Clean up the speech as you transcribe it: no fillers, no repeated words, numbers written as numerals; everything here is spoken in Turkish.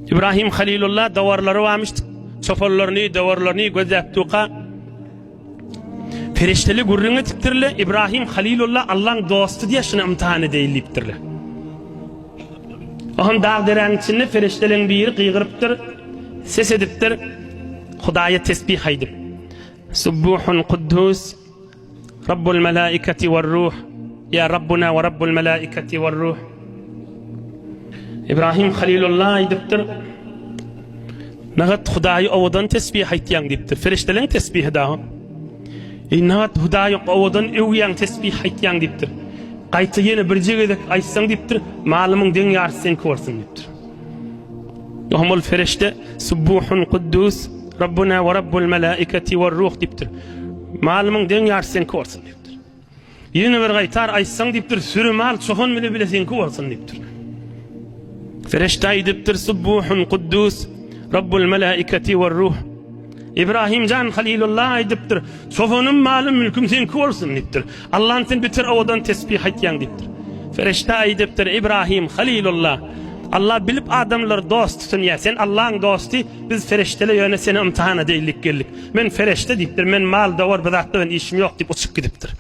İbrahim Halilullah davarları varmıştı. Davarlarını gözlep tuqa. Ferişteli gurrunu tiktirle İbrahim Halilullah Allah'ın dostu diye şunu imtihan edeyiliptirle. Ohun dağ deren içinde feriştelerin biri kıygırıptır, ses ediptir, Hudaya tesbih haydim. Subbuhun kuddus, Rabbul melaiketi ve ruh, ya Rabbuna ve Rabbul melaiketi ve ruh. İbrahim Halilullah ediptir, nagat Hudayı ovadan tesbih haytiyan diptir, feriştelerin tesbihi daha. Nagat Hudayı ovadan evyan tesbih haytiyan diptir. Qayta yine bir jegedek aytsaň dipdir, malymyň deň ýarysy senki bolsun dipdir. Ohmul ferişte Subbuhun kuddus Rabbuna ve Rabbul melaiketi ve ruh dipdir. Malymyň deň ýarysy senki bolsun dipdir. Ýene bir gaýtar aytsaň dipdir, sürü mal çoğun bile senki bolsun dipdir. Ferişte aýdypdyr Subbuhun kuddus Rabbul melaiketi ve ruh. İbrahim can Halilullah aýdypdyr, çoğunum malym mülküm senki bolsun dipdir. Allah'ın sen bitir owadan tesbih haýtýan dipdir. Ferişte aýdypdyr İbrahim Halilullah, Allah bilip adamlar dost tutun ya, sen Allah'ın dostu, biz ferişteler ýöne seni imtihan edeylik geldik. Men ferişte dipdir, men mal davar bizatda ben işim yok dip uçup gidipdir.